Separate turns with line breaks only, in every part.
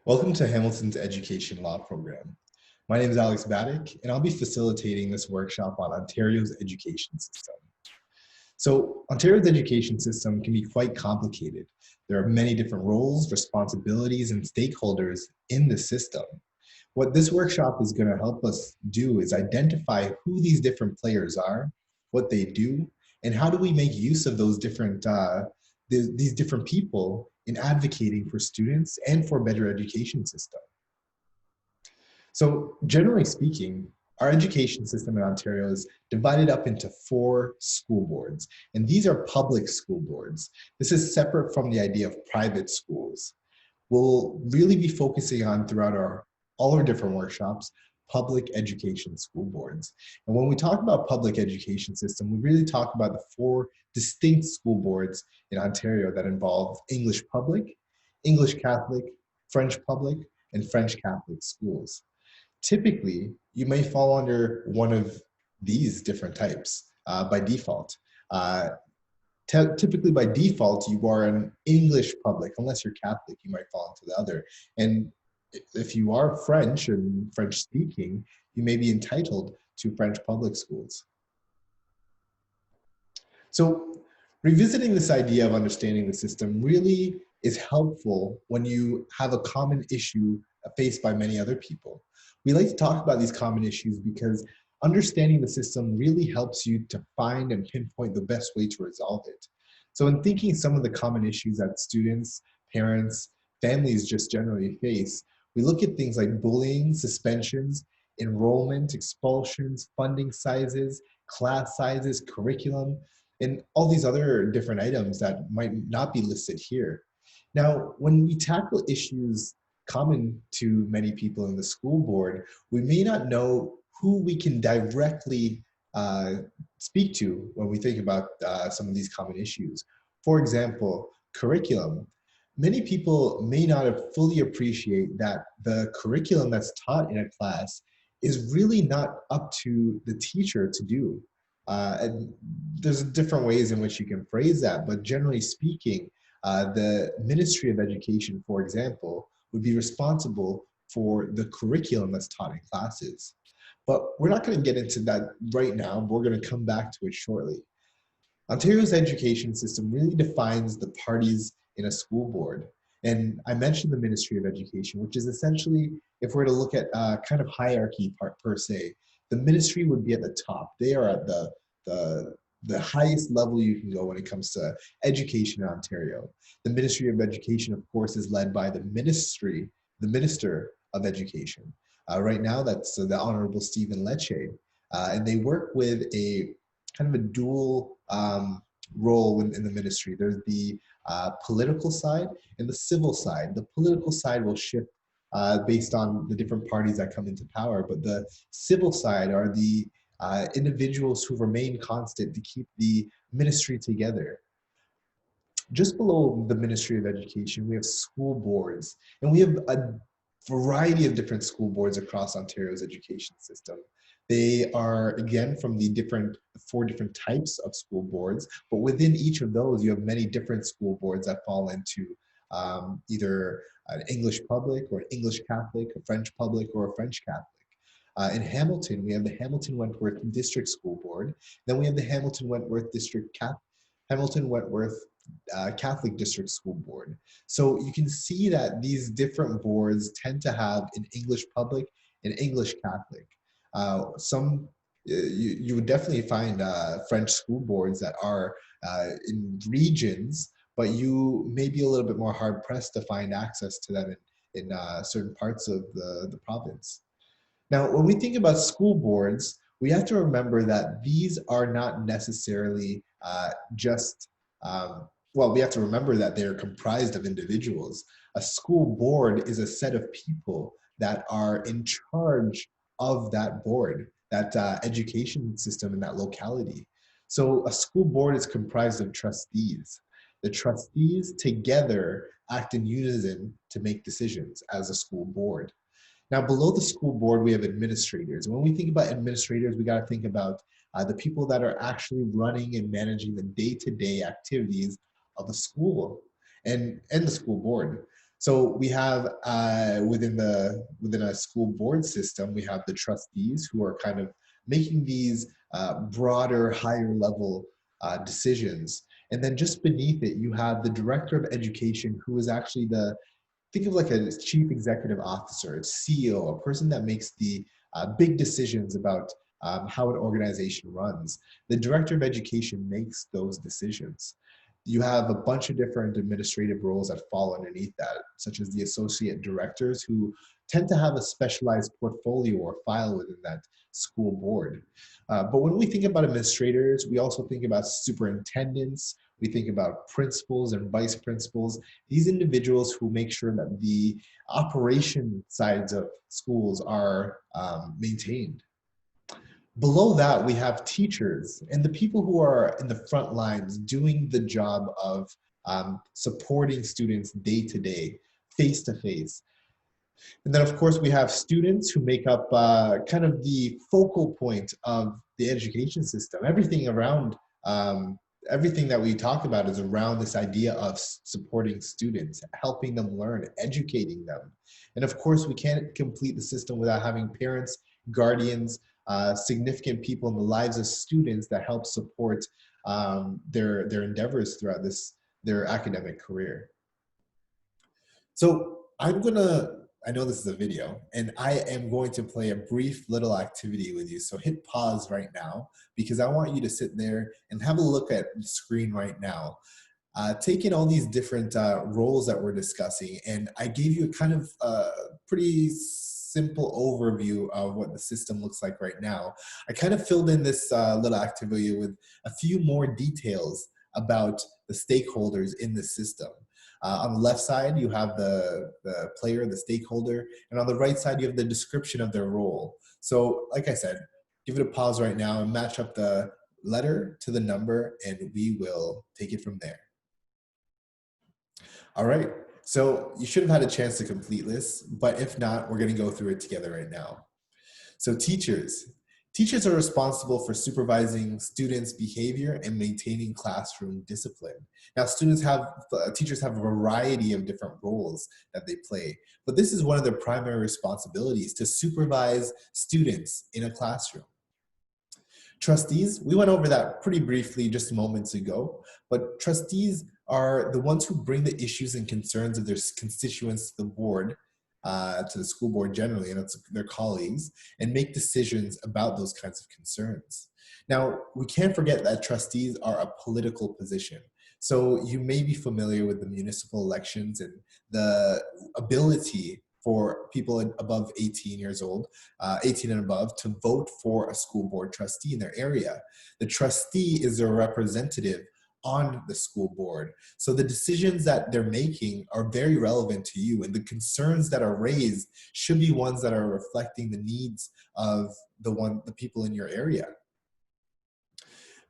Welcome to Hamilton's Education Law Program. My name is Alex Baddick, and I'll be facilitating this workshop on Ontario's education system. So, Ontario's education system can be quite complicated. There are many different roles, responsibilities, and stakeholders in the system. What this workshop is going to help us do is identify who these different players are, what they do, and how do we make use of those different these different people in advocating for students and for a better education system. So generally speaking, our education system in Ontario is divided up into 4 school boards, and these are public school boards. This is separate from the idea of private schools. We'll really be focusing on throughout all our different workshops, public education school boards. And when we talk about public education system, we really talk about the 4 distinct school boards in Ontario that involve English public, English Catholic, French public, and French Catholic schools. Typically, you may fall under one of these different types by default. Uh, Typically by default, you are an English public. Unless you're Catholic, you might fall into the other. And if you are French and French speaking, you may be entitled to French public schools. So revisiting this idea of understanding the system really is helpful when you have a common issue faced by many other people. We like to talk about these common issues because understanding the system really helps you to find and pinpoint the best way to resolve it. So in thinking some of the common issues that students, parents, families just generally face, we look at things like bullying, suspensions, enrollment, expulsions, funding sizes, class sizes, curriculum, and all these other different items that might not be listed here. Now, when we tackle issues common to many people in the school board, we may not know who we can directly speak to when we think about some of these common issues. For example, curriculum. Many people may not fully appreciate that the curriculum that's taught in a class is really not up to the teacher to do. And there's different ways in which you can phrase that, but generally speaking, the Ministry of Education, for example, would be responsible for the curriculum that's taught in classes. But we're not going to get into that right now, but we're going to come back to it shortly. Ontario's education system really defines the parties in a school board. And I mentioned the Ministry of Education, which is essentially, if we're to look at kind of hierarchy per se, the ministry would be at the top. They are at the highest level you can go when it comes to education in Ontario. The Ministry of Education, of course, is led by the Minister of Education. Right now, that's the Honorable Stephen Lecce. And they work with a kind of a dual role in the ministry. There's the political side and the civil side. The political side will shift based on the different parties that come into power, but the civil side are the individuals who remain constant to keep the ministry together. Just below the Ministry of Education, we have school boards, and we have a variety of different school boards across Ontario's education system. They are, again, from the 4 different types of school boards, but within each of those, you have many different school boards that fall into either an English public or an English Catholic, a French public, or a French Catholic. In Hamilton, we have the Hamilton Wentworth District School Board. Then we have the Hamilton Wentworth Hamilton Wentworth Catholic District School Board. So you can see that these different boards tend to have an English public and English Catholic. You would definitely find French school boards that are in regions, but you may be a little bit more hard pressed to find access to them in certain parts of the province. Now, when we think about school boards, we have to remember that these are not necessarily we have to remember that they're comprised of individuals. A school board is a set of people that are in charge of that board, that education system in that locality. So a school board is comprised of trustees. The trustees together act in unison to make decisions as a school board. Now, below the school board, we have administrators. When we think about administrators, we got to think about the people that are actually running and managing the day-to-day activities of the school and the school board. So we have within a school board system, we have the trustees who are kind of making these broader, higher level decisions. And then just beneath it, you have the director of education, who is actually the, think of like a chief executive officer, a CEO, a person that makes the big decisions about how an organization runs. The director of education makes those decisions. You have a bunch of different administrative roles that fall underneath that, such as the associate directors, who tend to have a specialized portfolio or file within that school board. But when we think about administrators, we also think about superintendents, we think about principals and vice principals, these individuals who make sure that the operation sides of schools are maintained. Below that, we have teachers and the people who are in the front lines doing the job of supporting students day to day, face to face. And then, of course, we have students who make up kind of the focal point of the education system. Everything around, everything that we talk about is around this idea of supporting students, helping them learn, educating them. And of course, we can't complete the system without having parents, guardians, significant people in the lives of students that help support their endeavors throughout their academic career. So I know this is a video, and I am going to play a brief little activity with you. So hit pause right now, because I want you to sit there and have a look at the screen right now. Take in all these different roles that we're discussing, and I gave you a kind of pretty simple overview of what the system looks like right now. I kind of filled in this little activity with a few more details about the stakeholders in the system. On the left side, you have the player, the stakeholder, and on the right side, you have the description of their role. So like I said, give it a pause right now and match up the letter to the number, and we will take it from there. All right, so you should have had a chance to complete this, but if not, we're gonna go through it together right now. So teachers. Teachers are responsible for supervising students' behavior and maintaining classroom discipline. Now, teachers have a variety of different roles that they play, but this is one of their primary responsibilities, to supervise students in a classroom. Trustees, we went over that pretty briefly just moments ago, but trustees are the ones who bring the issues and concerns of their constituents to the board, to the school board generally, and it's their colleagues, and make decisions about those kinds of concerns. Now, we can't forget that trustees are a political position. So you may be familiar with the municipal elections and the ability for people above 18 years old, 18 and above, to vote for a school board trustee in their area. The trustee is their representative on the school board. So the decisions that they're making are very relevant to you, and the concerns that are raised should be ones that are reflecting the needs of the people in your area.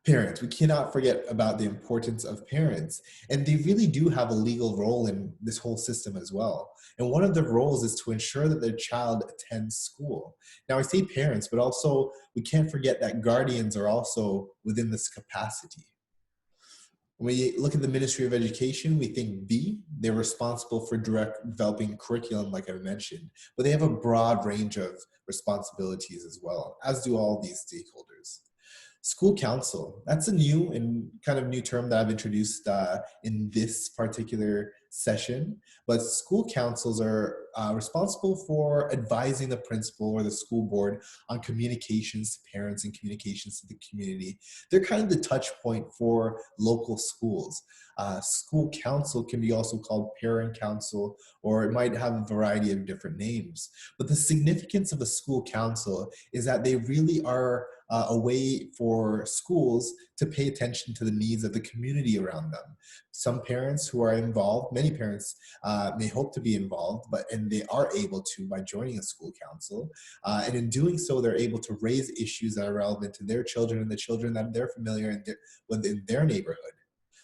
Parents, we cannot forget about the importance of parents, and they really do have a legal role in this whole system as well. And one of their roles is to ensure that their child attends school. Now, I say parents, but also we can't forget that guardians are also within this capacity. When we look at the Ministry of Education, we think B, they're responsible for developing curriculum, like I mentioned, but they have a broad range of responsibilities as well, as do all these stakeholders. School council, that's a new and kind of new term that I've introduced in this particular session, but school councils are responsible for advising the principal or the school board on communications to parents and communications to the community. They're kind of the touch point for local schools. School council can be also called parent council, or it might have a variety of different names. But the significance of a school council is that they really are a way for schools to pay attention to the needs of the community around them. Some parents who are involved, many parents may hope to be involved, and they are able to by joining a school council. And in doing so, they're able to raise issues that are relevant to their children and the children that they're familiar with in their neighborhood.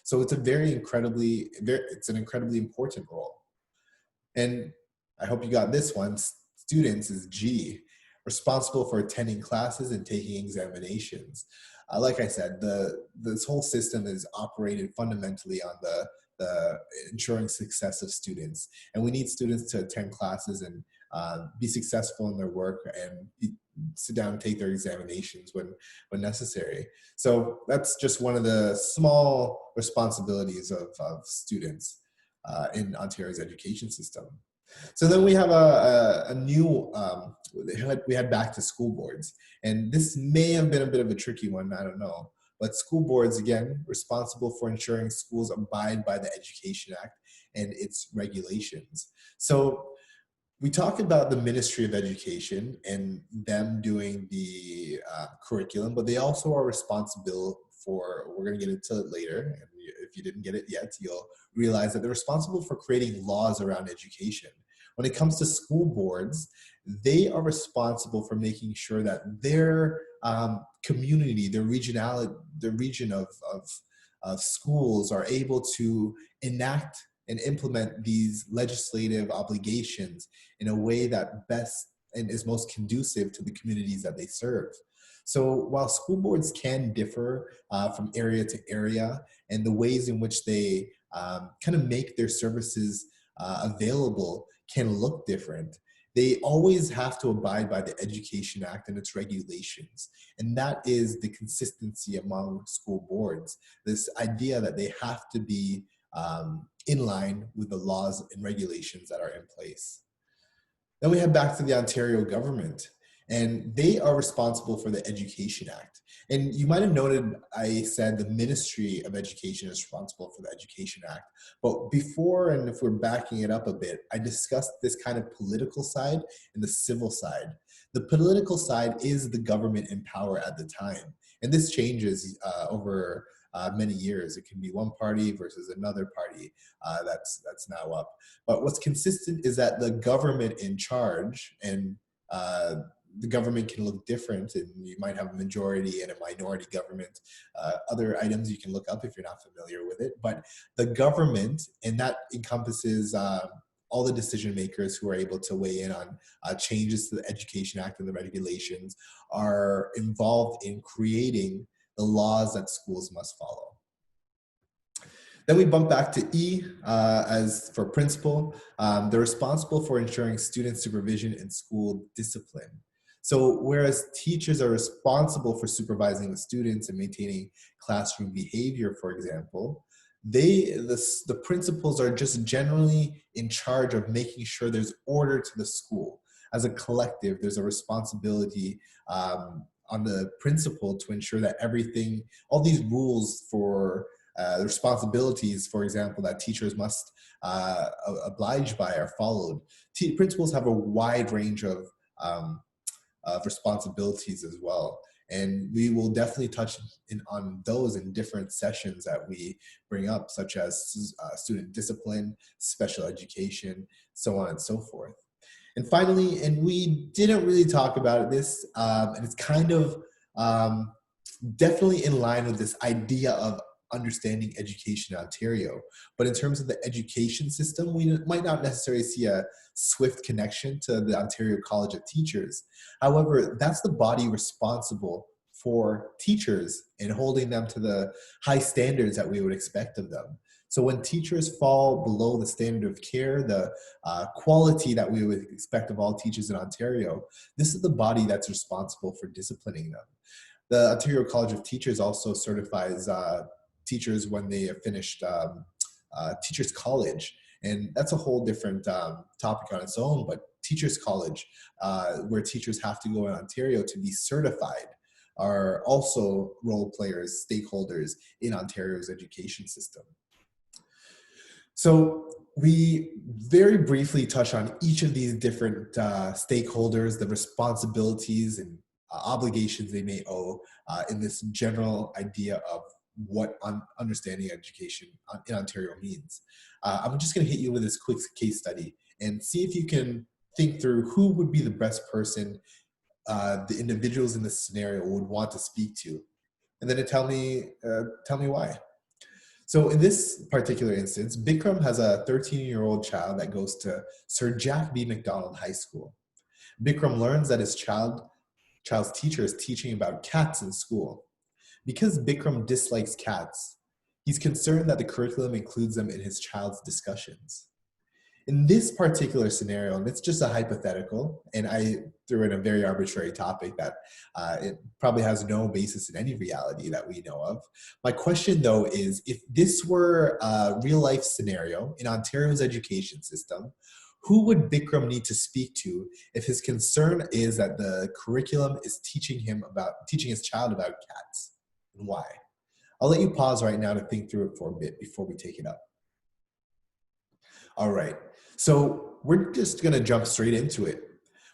So it's it's an incredibly important role. And I hope you got this one. Students is G, responsible for attending classes and taking examinations. Like I said, this whole system is operated fundamentally on the the ensuring success of students. And we need students to attend classes and be successful in their work and sit down and take their examinations when necessary. So that's just one of the small responsibilities of students in Ontario's education system. So then we have a new, we had back to school boards. And this may have been a bit of a tricky one, I don't know. But school boards, again, responsible for ensuring schools abide by the Education Act and its regulations. So we talked about the Ministry of Education and them doing the curriculum, but they also are responsible for, we're going to get into it later, and if you didn't get it yet, you'll realize that they're responsible for creating laws around education. When it comes to school boards, they are responsible for making sure that their community, their regionality, the region of schools are able to enact and implement these legislative obligations in a way that best and is most conducive to the communities that they serve. So while school boards can differ from area to area, and the ways in which they kind of make their services available can look different, they always have to abide by the Education Act and its regulations. And that is the consistency among school boards, this idea that they have to be in line with the laws and regulations that are in place. Then we head back to the Ontario government, and they are responsible for the Education Act. And you might have noted I said the Ministry of Education is responsible for the Education Act. But before, and if we're backing it up a bit, I discussed this kind of political side and the civil side. The political side is the government in power at the time. And this changes over many years. It can be one party versus another party that's now up. But what's consistent is that the government in charge, and the government can look different, and you might have a majority and a minority government. Other items you can look up if you're not familiar with it. But the government, and that encompasses all the decision makers who are able to weigh in on changes to the Education Act and the regulations, are involved in creating the laws that schools must follow. Then we bump back to E as for principal. They're responsible for ensuring student supervision and school discipline. So whereas teachers are responsible for supervising the students and maintaining classroom behavior, for example, the principals are just generally in charge of making sure there's order to the school. As a collective, there's a responsibility on the principal to ensure that everything, all these rules for the responsibilities, for example, that teachers must oblige by are followed. Principals have a wide range of responsibilities as well. And we will definitely touch on those in different sessions that we bring up, such as student discipline, special education, so on and so forth. And finally, and we didn't really talk about this, and it's kind of definitely in line with this idea of understanding education in Ontario. But in terms of the education system, we might not necessarily see a swift connection to the Ontario College of Teachers. However, that's the body responsible for teachers and holding them to the high standards that we would expect of them. So when teachers fall below the standard of care, the quality that we would expect of all teachers in Ontario, this is the body that's responsible for disciplining them. The Ontario College of Teachers also certifies teachers when they have finished Teachers College. And that's a whole different topic on its own, but Teachers College, where teachers have to go in Ontario to be certified, are also role players, stakeholders in Ontario's education system. So we very briefly touch on each of these different stakeholders, the responsibilities and obligations they may owe in this general idea of what understanding education in Ontario means. I'm just going to hit you with this quick case study and see if you can think through who would be the best person the individuals in this scenario would want to speak to, and then tell me why. So in this particular instance, Bikram has a 13-year-old child that goes to Sir Jack B. Macdonald High School. Bikram learns that his child's teacher is teaching about cats in school. Because Bikram dislikes cats, He's concerned that the curriculum includes them in his child's discussions. In this particular scenario, and it's just a hypothetical, and I threw in a very arbitrary topic that it probably has no basis in any reality that we know of. My question, though, is if this were a real life scenario in Ontario's education system, who would Bikram need to speak to if his concern is that the curriculum is teaching his child about cats, and why? I'll let you pause right now to think through it for a bit before we take it up. All right. So we're just going to jump straight into it.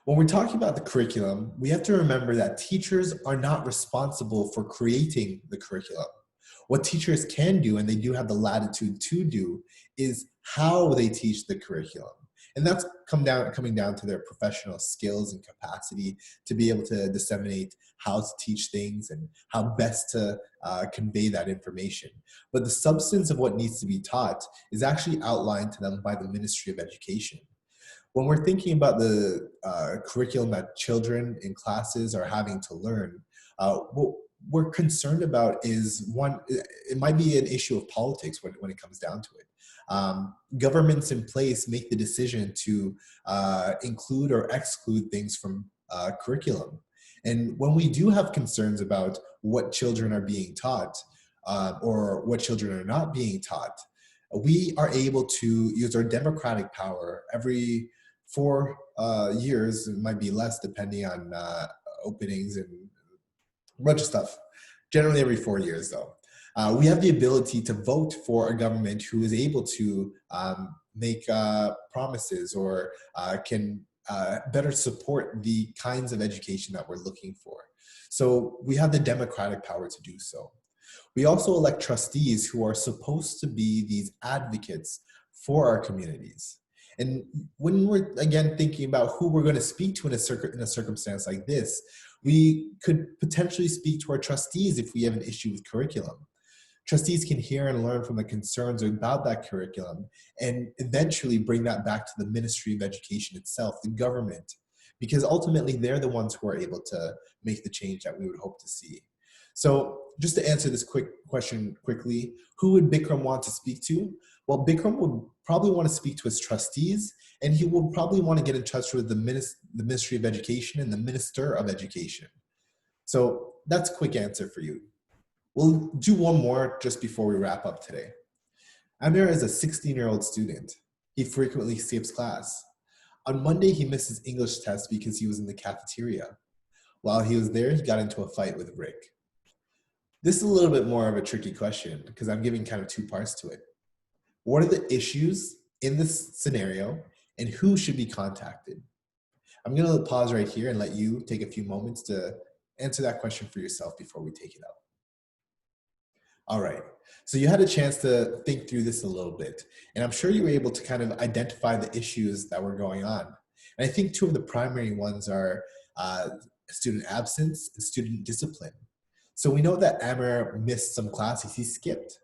When we're talking about the curriculum, we have to remember that teachers are not responsible for creating the curriculum. What teachers can do, and they do have the latitude to do, is how they teach the curriculum. And that's coming down to their professional skills and capacity to be able to disseminate how to teach things and how best to convey that information. But the substance of what needs to be taught is actually outlined to them by the Ministry of Education. When we're thinking about the curriculum that children in classes are having to learn, what we're concerned about is one, it might be an issue of politics when it comes down to it. Governments in place make the decision to include or exclude things from curriculum. And when we do have concerns about what children are being taught or what children are not being taught, we are able to use our democratic power every 4 years. It might be less depending on openings and a bunch of stuff. Generally every 4 years though. We have the ability to vote for a government who is able to make promises or can better support the kinds of education that we're looking for. So we have the democratic power to do so. We also elect trustees who are supposed to be these advocates for our communities. And when we're, again, thinking about who we're going to speak to in a circumstance like this, we could potentially speak to our trustees if we have an issue with curriculum. Trustees can hear and learn from the concerns about that curriculum and eventually bring that back to the Ministry of Education itself, the government, because ultimately they're the ones who are able to make the change that we would hope to see. So just to answer this quick question quickly, who would Bikram want to speak to? Well, Bikram would probably want to speak to his trustees, and he would probably want to get in touch with the Ministry of Education and the Minister of Education. So that's a quick answer for you. We'll do one more just before we wrap up today. Amir is a 16-year-old student. He frequently skips class. On Monday, he missed his English test because he was in the cafeteria. While he was there, he got into a fight with Rick. This is a little bit more of a tricky question because I'm giving kind of 2 parts to it. What are the issues in this scenario and who should be contacted? I'm going to pause right here and let you take a few moments to answer that question for yourself before we take it up. All right, so you had a chance to think through this a little bit, and I'm sure you were able to kind of identify the issues that were going on. And I think 2 of the primary ones are student absence and student discipline. So we know that Amir missed some classes, he skipped.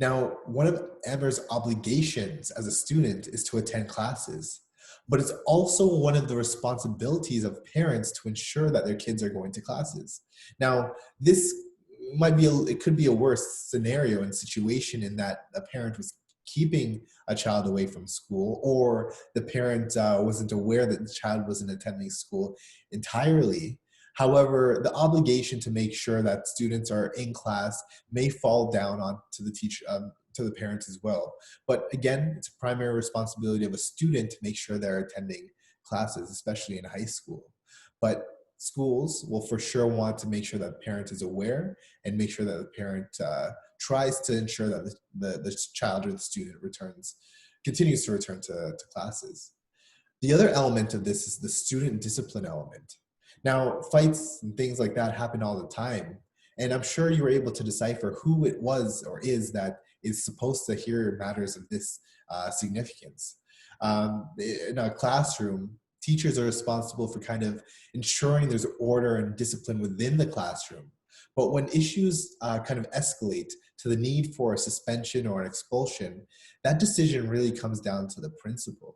Now, one of Amir's obligations as a student is to attend classes, but it's also one of the responsibilities of parents to ensure that their kids are going to classes. Now, this it could be a worse scenario and situation in that a parent was keeping a child away from school, or the parent wasn't aware that the child wasn't attending school entirely. However, the obligation to make sure that students are in class may fall down on to the to the parents as well. But again, it's a primary responsibility of a student to make sure they're attending classes, especially in high school. But schools will for sure want to make sure that the parent is aware and make sure that the parent tries to ensure that the child or the student continues to return to classes. The other element of this is the student discipline element. Now, fights and things like that happen all the time, and I'm sure you were able to decipher who it was or is that is supposed to hear matters of this significance. In a classroom, teachers are responsible for kind of ensuring there's order and discipline within the classroom. But when issues kind of escalate to the need for a suspension or an expulsion, that decision really comes down to the principal.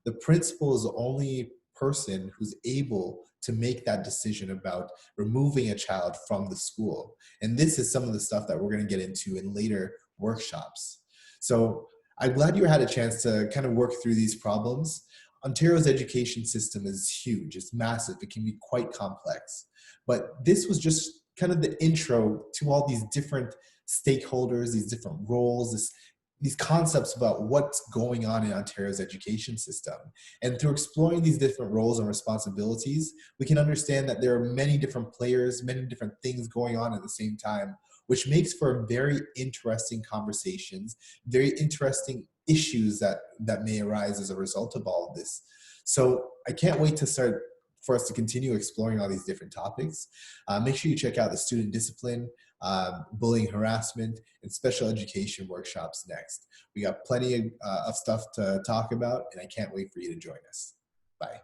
The principal is the only person who's able to make that decision about removing a child from the school. And this is some of the stuff that we're going to get into in later workshops. So I'm glad you had a chance to kind of work through these problems. Ontario's education system is huge, it's massive, it can be quite complex. But this was just kind of the intro to all these different stakeholders, these different roles, these concepts about what's going on in Ontario's education system. And through exploring these different roles and responsibilities, we can understand that there are many different players, many different things going on at the same time, which makes for very interesting conversations, very interesting issues that may arise as a result of all of this. So I can't wait for us to continue exploring all these different topics. Make sure you check out the student discipline, bullying, harassment, and special education workshops next. We got plenty of stuff to talk about, and I can't wait for you to join us. Bye.